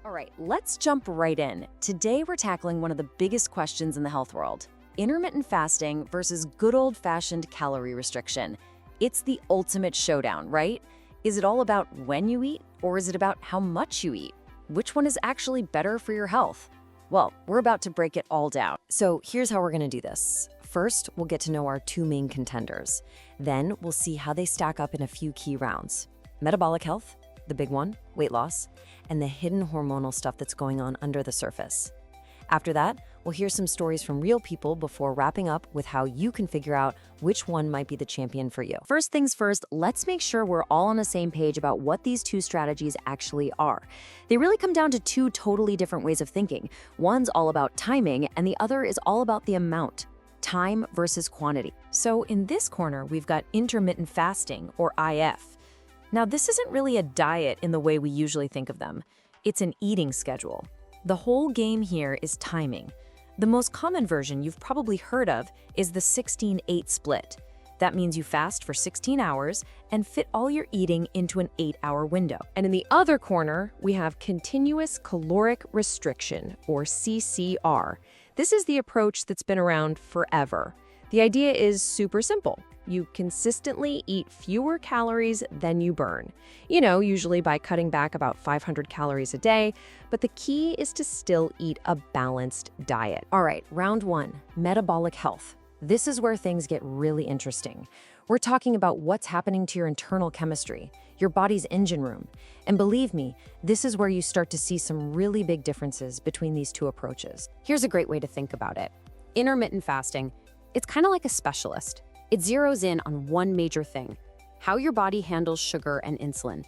All right, let's jump right in. Today, we're tackling one of the biggest questions in the health world: intermittent fasting versus good old-fashioned calorie restriction. It's the ultimate showdown, right? Is it all about when you eat, or is it about how much you eat? Which one is actually better for your health? Well, we're about to break it all down. So here's how we're gonna do this. First, we'll get to know our two main contenders. Then we'll see how they stack up in a few key rounds: metabolic health, the big one, weight loss, and the hidden hormonal stuff that's going on under the surface. After that, we'll hear some stories from real people before wrapping up with how you can figure out which one might be the champion for you. First things first, let's make sure we're all on the same page about what these two strategies actually are. They really come down to two totally different ways of thinking. One's all about timing, and the other is all about the amount. Time versus quantity. So in this corner, we've got intermittent fasting, or IF. Now, this isn't really a diet in the way we usually think of them. It's an eating schedule. The whole game here is timing. The most common version you've probably heard of is the 16-8 split. That means you fast for 16 hours and fit all your eating into an 8-hour window. And in the other corner, we have continuous caloric restriction, or CCR. This is the approach that's been around forever. The idea is super simple. You consistently eat fewer calories than you burn. Usually by cutting back about 500 calories a day, but the key is to still eat a balanced diet. All right, round one, metabolic health. This is where things get really interesting. We're talking about what's happening to your internal chemistry, your body's engine room. And believe me, this is where you start to see some really big differences between these two approaches. Here's a great way to think about it. Intermittent fasting, it's kind of like a specialist. It zeroes in on one major thing: how your body handles sugar and insulin.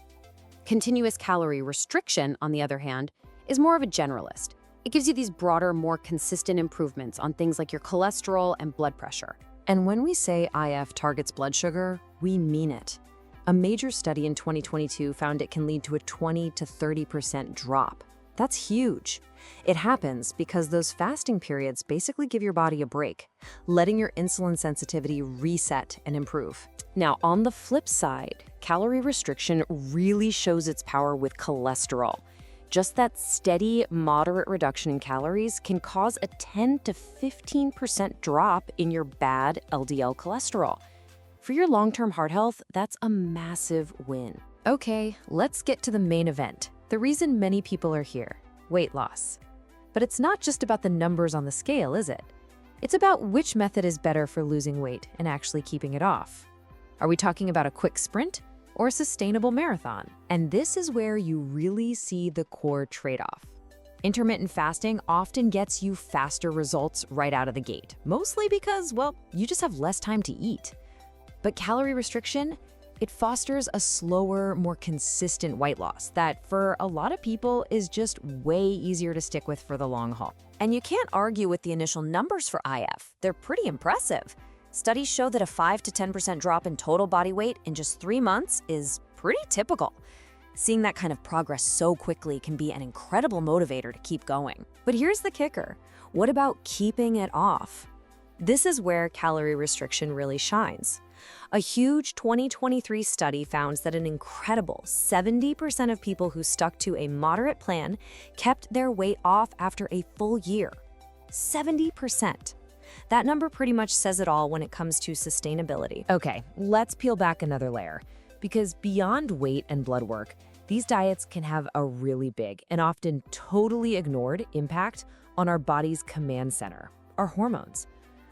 Continuous calorie restriction, on the other hand, is more of a generalist. It gives you these broader, more consistent improvements on things like your cholesterol and blood pressure. And when we say IF targets blood sugar, we mean it. A major study in 2022 found it can lead to a 20 to 30% drop. That's huge. It happens because those fasting periods basically give your body a break, letting your insulin sensitivity reset and improve. Now, on the flip side, calorie restriction really shows its power with cholesterol. Just that steady, moderate reduction in calories can cause a 10 to 15% drop in your bad LDL cholesterol. For your long-term heart health, that's a massive win. Okay, let's get to the main event. The reason many people are here: weight loss. But it's not just about the numbers on the scale, is it? It's about which method is better for losing weight and actually keeping it off. Are we talking about a quick sprint or a sustainable marathon? And this is where you really see the core trade-off. Intermittent fasting often gets you faster results right out of the gate, mostly because, well, you just have less time to eat. But calorie restriction, it fosters a slower, more consistent weight loss that, for a lot of people, is just way easier to stick with for the long haul. And you can't argue with the initial numbers for IF. They're pretty impressive. Studies show that a 5 to 10% drop in total body weight in just 3 months is pretty typical. Seeing that kind of progress so quickly can be an incredible motivator to keep going. But here's the kicker: what about keeping it off? This is where calorie restriction really shines. A huge 2023 study found that an incredible 70% of people who stuck to a moderate plan kept their weight off after a full year. 70%. That number pretty much says it all when it comes to sustainability. Okay, let's peel back another layer. Because beyond weight and blood work, these diets can have a really big and often totally ignored impact on our body's command center, our hormones.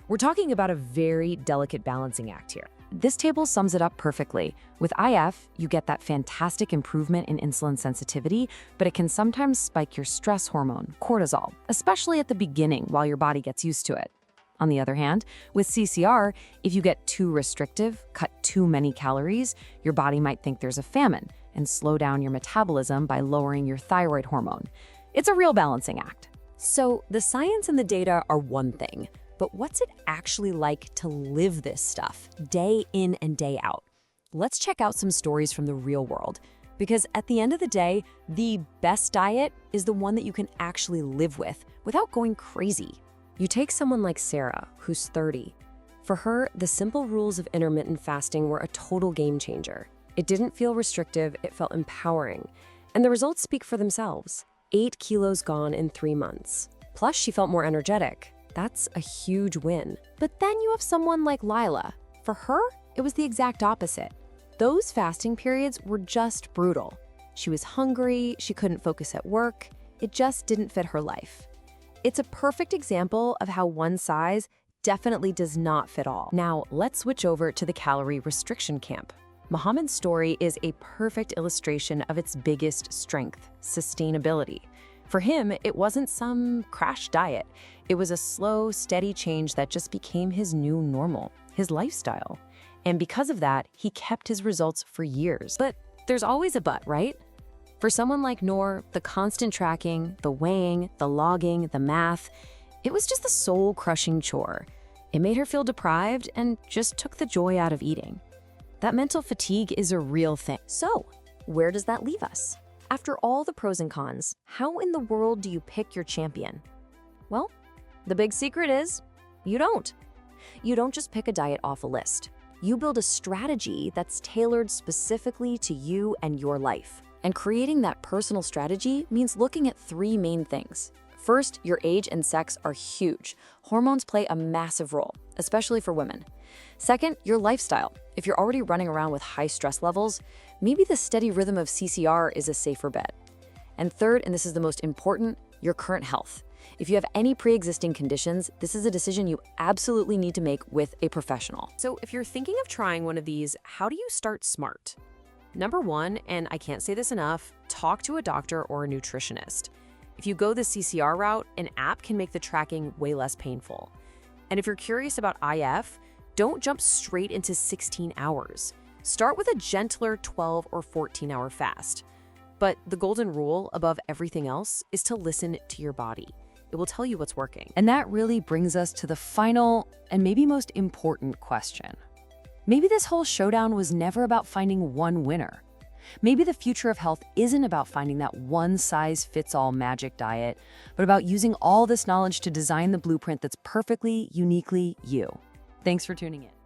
We're talking about a very delicate balancing act here. This table sums it up perfectly. With IF, you get that fantastic improvement in insulin sensitivity, but it can sometimes spike your stress hormone, cortisol, especially at the beginning while your body gets used to it. On the other hand, with CCR, if you get too restrictive, cut too many calories, your body might think there's a famine and slow down your metabolism by lowering your thyroid hormone. It's a real balancing act. So the science and the data are one thing, but what's it actually like to live this stuff day in and day out? Let's check out some stories from the real world, because at the end of the day, the best diet is the one that you can actually live with without going crazy. You take someone like Sarah, who's 30. For her, the simple rules of intermittent fasting were a total game changer. It didn't feel restrictive, it felt empowering. And the results speak for themselves. 8 kilos gone in 3 months. Plus, she felt more energetic. That's a huge win. But then you have someone like Lila. For her, it was the exact opposite. Those fasting periods were just brutal. She was hungry, she couldn't focus at work, it just didn't fit her life. It's a perfect example of how one size definitely does not fit all. Now, let's switch over to the calorie restriction camp. Muhammad's story is a perfect illustration of its biggest strength, sustainability. For him, it wasn't some crash diet. It was a slow, steady change that just became his new normal, his lifestyle. And because of that, he kept his results for years. But there's always a but, right? For someone like Noor, the constant tracking, the weighing, the logging, the math, it was just a soul-crushing chore. It made her feel deprived and just took the joy out of eating. That mental fatigue is a real thing. So, where does that leave us? After all the pros and cons, how in the world do you pick your champion? Well, the big secret is you don't. You don't just pick a diet off a list. You build a strategy that's tailored specifically to you and your life. And creating that personal strategy means looking at 3 main things. First, your age and sex are huge. Hormones play a massive role, especially for women. Second, your lifestyle. If you're already running around with high stress levels, maybe the steady rhythm of CCR is a safer bet. And third, and this is the most important, your current health. If you have any pre-existing conditions, this is a decision you absolutely need to make with a professional. So if you're thinking of trying one of these, how do you start smart? Number 1, and I can't say this enough, talk to a doctor or a nutritionist. If you go the CCR route, an app can make the tracking way less painful. And if you're curious about IF, don't jump straight into 16 hours. Start with a gentler 12 or 14-hour fast. But the golden rule above everything else is to listen to your body. It will tell you what's working. And that really brings us to the final and maybe most important question. Maybe this whole showdown was never about finding one winner. Maybe the future of health isn't about finding that one-size-fits-all magic diet, but about using all this knowledge to design the blueprint that's perfectly, uniquely you. Thanks for tuning in.